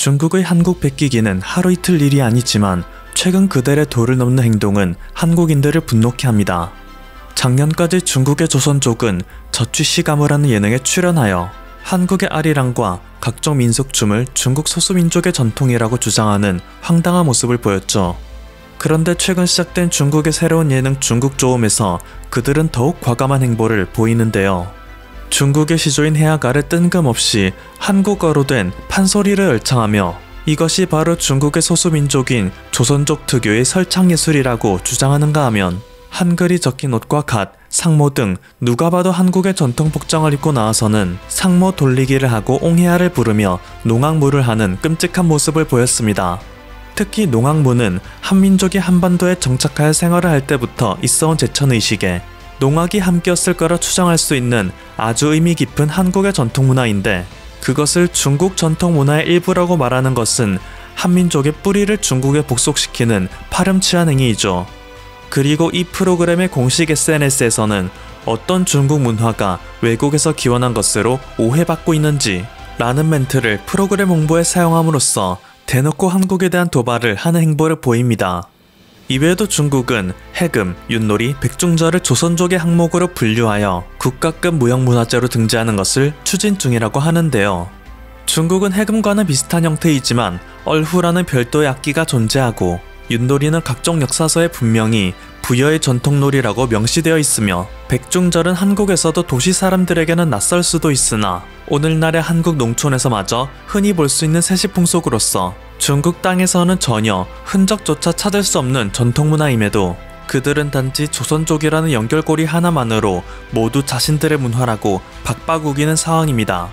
중국의 한국 뺏기기는 하루 이틀 일이 아니지만 최근 그들의 도를 넘는 행동은 한국인들을 분노케 합니다. 작년까지 중국의 조선족은 저취시가무라는 예능에 출연하여 한국의 아리랑과 각종 민속춤을 중국 소수민족의 전통이라고 주장하는 황당한 모습을 보였죠. 그런데 최근 시작된 중국의 새로운 예능 중국조음에서 그들은 더욱 과감한 행보를 보이는데요. 중국의 시조인 해아가를 뜬금없이 한국어로 된 판소리를 열창하며 이것이 바로 중국의 소수민족인 조선족 특유의 설창예술이라고 주장하는가 하면 한글이 적힌 옷과 갓, 상모 등 누가 봐도 한국의 전통 복장을 입고 나와서는 상모 돌리기를 하고 옹해야를 부르며 농악무를 하는 끔찍한 모습을 보였습니다. 특히 농악무는 한민족이 한반도에 정착하여 생활을 할 때부터 있어온 제천의식에 농악이 함께였을 거라 추정할 수 있는 아주 의미 깊은 한국의 전통문화인데 그것을 중국 전통문화의 일부라고 말하는 것은 한민족의 뿌리를 중국에 복속시키는 파렴치한 행위이죠. 그리고 이 프로그램의 공식 SNS에서는 어떤 중국 문화가 외국에서 기원한 것으로 오해받고 있는지 라는 멘트를 프로그램 홍보에 사용함으로써 대놓고 한국에 대한 도발을 하는 행보를 보입니다. 이외에도 중국은 해금, 윷놀이, 백중절을 조선족의 항목으로 분류하여 국가급 무형문화재로 등재하는 것을 추진 중이라고 하는데요. 중국은 해금과는 비슷한 형태이지만 얼후라는 별도의 악기가 존재하고 윷놀이는 각종 역사서에 분명히 부여의 전통놀이라고 명시되어 있으며 백중절은 한국에서도 도시 사람들에게는 낯설 수도 있으나 오늘날의 한국 농촌에서마저 흔히 볼 수 있는 세시풍속으로서 중국 땅에서는 전혀 흔적조차 찾을 수 없는 전통문화임에도 그들은 단지 조선족이라는 연결고리 하나만으로 모두 자신들의 문화라고 박박우기는 상황입니다.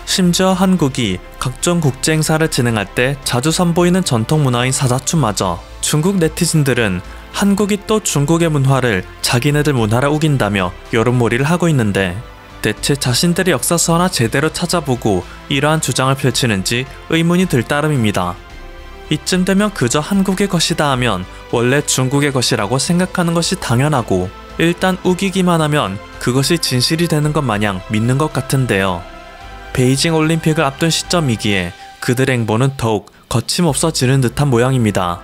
심지어 한국이 각종 국제행사를 진행할 때 자주 선보이는 전통문화인 사자춤마저 중국 네티즌들은 한국이 또 중국의 문화를 자기네들 문화라 우긴다며 여론몰이를 하고 있는데 대체 자신들의 역사서나 제대로 찾아보고 이러한 주장을 펼치는지 의문이 들 따름입니다. 이쯤 되면 그저 한국의 것이다 하면 원래 중국의 것이라고 생각하는 것이 당연하고 일단 우기기만 하면 그것이 진실이 되는 것 마냥 믿는 것 같은데요. 베이징 올림픽을 앞둔 시점이기에 그들의 행보는 더욱 거침없어지는 듯한 모양입니다.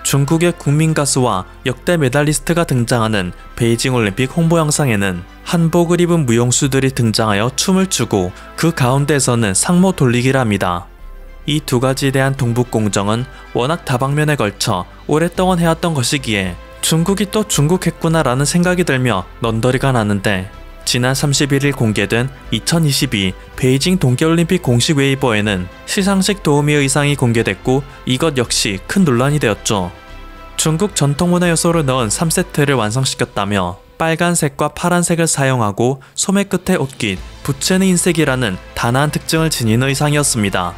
중국의 국민 가수와 역대 메달리스트가 등장하는 베이징 올림픽 홍보 영상에는 한복을 입은 무용수들이 등장하여 춤을 추고 그 가운데에서는 상모 돌리기를 합니다. 이 두 가지에 대한 동북공정은 워낙 다방면에 걸쳐 오랫동안 해왔던 것이기에 중국이 또 중국했구나 라는 생각이 들며 넌더리가 나는데 지난 31일 공개된 2022 베이징 동계올림픽 공식 웨이버에는 시상식 도우미 의상이 공개됐고 이것 역시 큰 논란이 되었죠. 중국 전통문화 요소를 넣은 3세트를 완성시켰다며 빨간색과 파란색을 사용하고 소매 끝에 옷깃, 부채는 흰색이라는 단아한 특징을 지닌 의상이었습니다.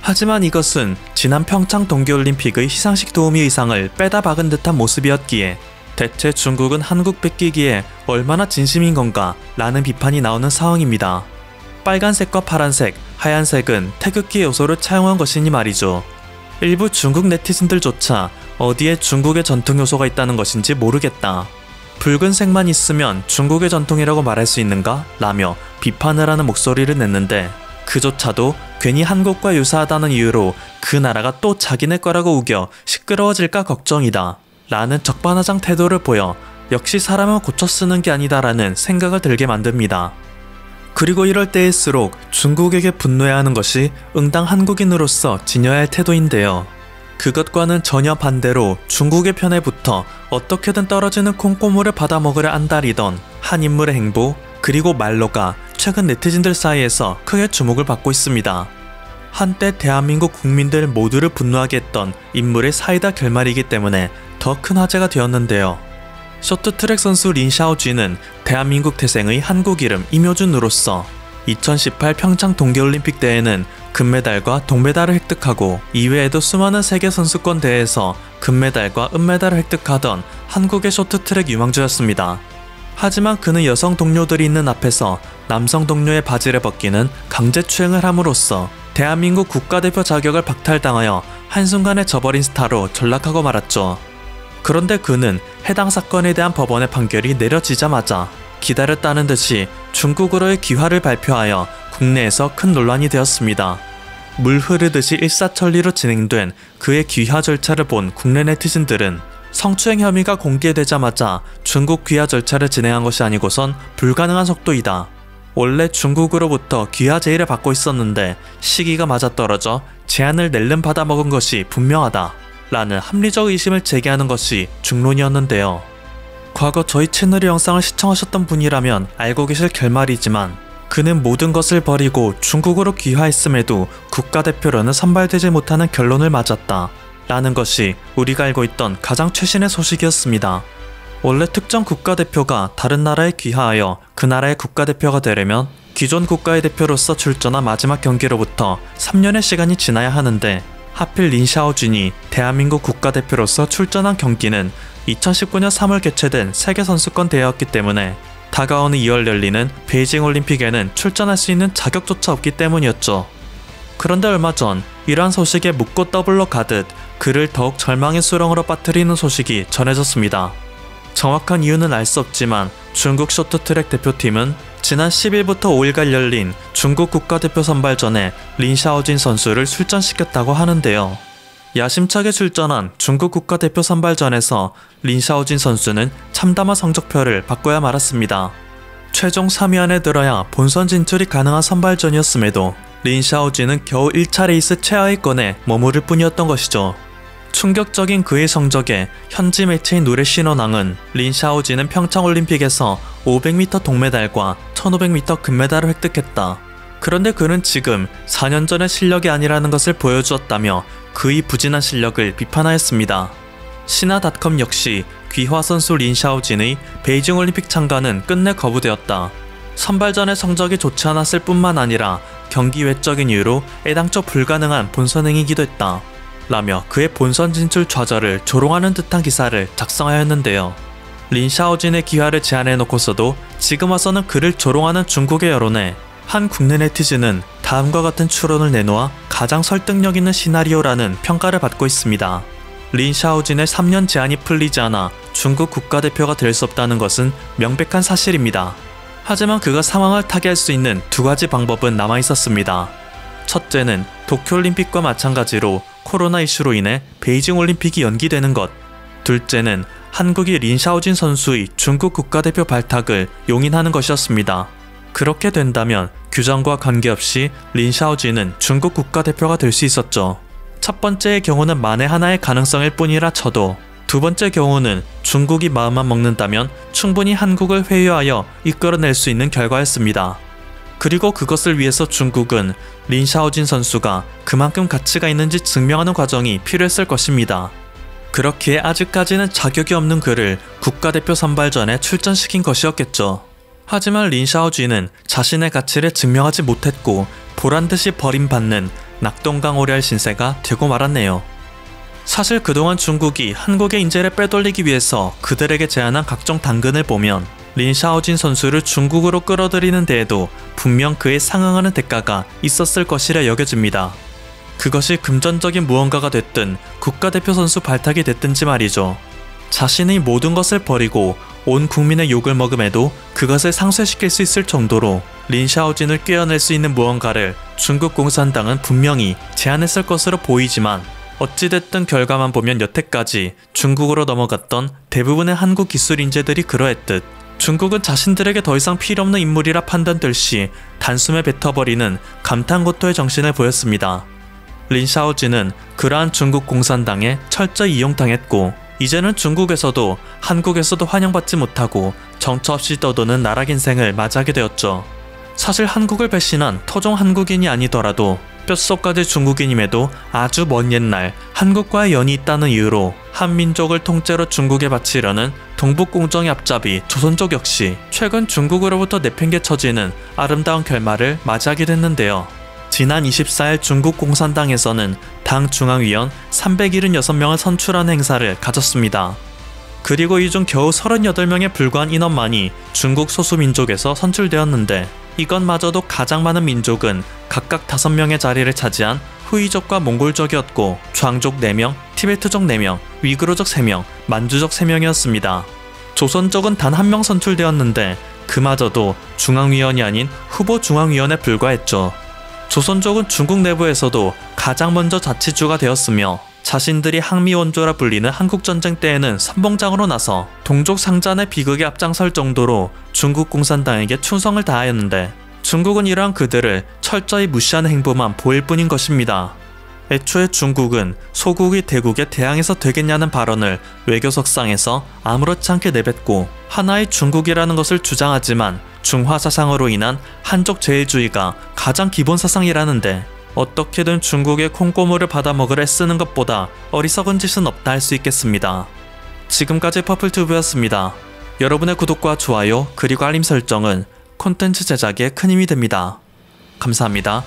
하지만 이것은 지난 평창 동계올림픽의 시상식 도우미 의상을 빼다 박은 듯한 모습이었기에 대체 중국은 한국 뺏기기에 얼마나 진심인 건가 라는 비판이 나오는 상황입니다. 빨간색과 파란색, 하얀색은 태극기 요소를 차용한 것이니 말이죠. 일부 중국 네티즌들조차 어디에 중국의 전통 요소가 있다는 것인지 모르겠다. 붉은색만 있으면 중국의 전통이라고 말할 수 있는가? 라며 비판을 하는 목소리를 냈는데 그조차도 괜히 한국과 유사하다는 이유로 그 나라가 또 자기네 거라고 우겨 시끄러워질까 걱정이다 라는 적반하장 태도를 보여 역시 사람은 고쳐 쓰는 게 아니다 라는 생각을 들게 만듭니다. 그리고 이럴 때일수록 중국에게 분노해야 하는 것이 응당 한국인으로서 지녀야 할 태도인데요. 그것과는 전혀 반대로 중국의 편에 붙어 어떻게든 떨어지는 콩고물을 받아먹으려 안달이던 한 인물의 행보 그리고 말로가 최근 네티즌들 사이에서 크게 주목을 받고 있습니다. 한때 대한민국 국민들 모두를 분노하게 했던 인물의 사이다 결말이기 때문에 더 큰 화제가 되었는데요. 쇼트트랙 선수 린샤오쥐는 대한민국 태생의 한국 이름 임효준으로서 2018 평창 동계올림픽 대회는 금메달과 동메달을 획득하고 이외에도 수많은 세계선수권 대회에서 금메달과 은메달을 획득하던 한국의 쇼트트랙 유망주였습니다. 하지만 그는 여성 동료들이 있는 앞에서 남성 동료의 바지를 벗기는 강제추행을 함으로써 대한민국 국가대표 자격을 박탈당하여 한순간에 저버린 스타로 전락하고 말았죠. 그런데 그는 해당 사건에 대한 법원의 판결이 내려지자마자 기다렸다는 듯이 중국어로의 귀화를 발표하여 국내에서 큰 논란이 되었습니다. 물 흐르듯이 일사천리로 진행된 그의 귀화 절차를 본 국내 네티즌들은 성추행 혐의가 공개되자마자 중국 귀화 절차를 진행한 것이 아니고선 불가능한 속도이다. 원래 중국으로부터 귀화 제의를 받고 있었는데 시기가 맞아떨어져 제안을 낼름 받아먹은 것이 분명하다 라는 합리적 의심을 제기하는 것이 중론이었는데요. 과거 저희 채널의 영상을 시청하셨던 분이라면 알고 계실 결말이지만 그는 모든 것을 버리고 중국으로 귀화했음에도 국가대표로는 선발되지 못하는 결론을 맞았다 라는 것이 우리가 알고 있던 가장 최신의 소식이었습니다. 원래 특정 국가대표가 다른 나라에 귀화하여 그 나라의 국가대표가 되려면 기존 국가의 대표로서 출전한 마지막 경기로부터 3년의 시간이 지나야 하는데 하필 린 샤오준이 대한민국 국가대표로서 출전한 경기는 2019년 3월 개최된 세계선수권 대회였기 때문에 다가오는 2월 열리는 베이징 올림픽에는 출전할 수 있는 자격조차 없기 때문이었죠. 그런데 얼마 전 이러한 소식에 묻고 더블로 가듯 그를 더욱 절망의 수렁으로 빠뜨리는 소식이 전해졌습니다. 정확한 이유는 알 수 없지만 중국 쇼트트랙 대표팀은 지난 10일부터 5일간 열린 중국 국가대표 선발전에 린 샤오진 선수를 출전시켰다고 하는데요. 야심차게 출전한 중국 국가대표 선발전에서 린 샤오진 선수는 참담한 성적표를 받고야 말았습니다. 최종 3위 안에 들어야 본선 진출이 가능한 선발전이었음에도 린 샤오진은 겨우 1차 레이스 최하위권에 머무를 뿐이었던 것이죠. 충격적인 그의 성적에 현지 매체인 누레 신원왕은 린 샤오진은 평창올림픽에서 500m 동메달과 1500m 금메달을 획득했다. 그런데 그는 지금 4년 전의 실력이 아니라는 것을 보여주었다며 그의 부진한 실력을 비판하였습니다. 신화닷컴 역시 귀화 선수 린 샤오진의 베이징 올림픽 참가는 끝내 거부되었다. 선발전의 성적이 좋지 않았을 뿐만 아니라 경기 외적인 이유로 애당초 불가능한 본선행이기도 했다. 라며 그의 본선 진출 좌절을 조롱하는 듯한 기사를 작성하였는데요. 린 샤오진의 귀화를 제안해놓고서도 지금 와서는 그를 조롱하는 중국의 여론에 한 국내 네티즌은 다음과 같은 추론을 내놓아 가장 설득력 있는 시나리오라는 평가를 받고 있습니다. 린 샤오진의 3년 제한이 풀리지 않아 중국 국가대표가 될 수 없다는 것은 명백한 사실입니다. 하지만 그가 상황을 타개할 수 있는 두 가지 방법은 남아있었습니다. 첫째는 도쿄올림픽과 마찬가지로 코로나 이슈로 인해 베이징 올림픽이 연기되는 것. 둘째는 한국이 린 샤오진 선수의 중국 국가대표 발탁을 용인하는 것이었습니다. 그렇게 된다면 규정과 관계없이 린 샤오진은 중국 국가대표가 될 수 있었죠. 첫 번째의 경우는 만에 하나의 가능성일 뿐이라 쳐도 두 번째 경우는 중국이 마음만 먹는다면 충분히 한국을 회유하여 이끌어낼 수 있는 결과였습니다. 그리고 그것을 위해서 중국은 린 샤오진 선수가 그만큼 가치가 있는지 증명하는 과정이 필요했을 것입니다. 그렇기에 아직까지는 자격이 없는 그를 국가대표 선발전에 출전시킨 것이었겠죠. 하지만 린 샤오진은 자신의 가치를 증명하지 못했고 보란듯이 버림받는 낙동강오리알 신세가 되고 말았네요. 사실 그동안 중국이 한국의 인재를 빼돌리기 위해서 그들에게 제안한 각종 당근을 보면 린 샤오진 선수를 중국으로 끌어들이는 데에도 분명 그에 상응하는 대가가 있었을 것이라 여겨집니다. 그것이 금전적인 무언가가 됐든 국가대표 선수 발탁이 됐든지 말이죠. 자신의 모든 것을 버리고 온 국민의 욕을 먹음에도 그것을 상쇄시킬 수 있을 정도로 린 샤오진을 꿰어낼 수 있는 무언가를 중국 공산당은 분명히 제안했을 것으로 보이지만 어찌됐든 결과만 보면 여태까지 중국으로 넘어갔던 대부분의 한국 기술 인재들이 그러했듯 중국은 자신들에게 더 이상 필요없는 인물이라 판단될 시 단숨에 뱉어버리는 감탄고토의 정신을 보였습니다. 린 샤오진은 그러한 중국 공산당에 철저히 이용당했고 이제는 중국에서도 한국에서도 환영받지 못하고 정처 없이 떠도는 나락 인생을 맞이하게 되었죠. 사실 한국을 배신한 토종 한국인이 아니더라도 뼛속까지 중국인임에도 아주 먼 옛날 한국과의 연이 있다는 이유로 한민족을 통째로 중국에 바치려는 동북공정의 앞잡이 조선족 역시 최근 중국으로부터 내팽개쳐지는 아름다운 결말을 맞이하게 됐는데요. 지난 24일 중국 공산당에서는 당 중앙위원 376명을 선출하는 행사를 가졌습니다. 그리고 이 중 겨우 38명에 불과한 인원만이 중국 소수민족에서 선출되었는데 이것마저도 가장 많은 민족은 각각 5명의 자리를 차지한 후이족과 몽골족이었고 주황족 4명, 티베트족 4명, 위구르족 3명, 만주족 3명이었습니다. 조선족은 단 1명 선출되었는데 그마저도 중앙위원이 아닌 후보 중앙위원에 불과했죠. 조선족은 중국 내부에서도 가장 먼저 자치주가 되었으며 자신들이 항미원조라 불리는 한국전쟁 때에는 선봉장으로 나서 동족 상잔의 비극에 앞장설 정도로 중국 공산당에게 충성을 다하였는데 중국은 이러한 그들을 철저히 무시하는 행보만 보일 뿐인 것입니다. 애초에 중국은 소국이 대국에 대항해서 되겠냐는 발언을 외교석상에서 아무렇지 않게 내뱉고 하나의 중국이라는 것을 주장하지만 중화 사상으로 인한 한족 제일주의가 가장 기본 사상이라는데 어떻게든 중국의 콩고물을 받아먹으려 애쓰는 것보다 어리석은 짓은 없다 할 수 있겠습니다. 지금까지 퍼플튜브였습니다. 여러분의 구독과 좋아요 그리고 알림 설정은 콘텐츠 제작에 큰 힘이 됩니다. 감사합니다.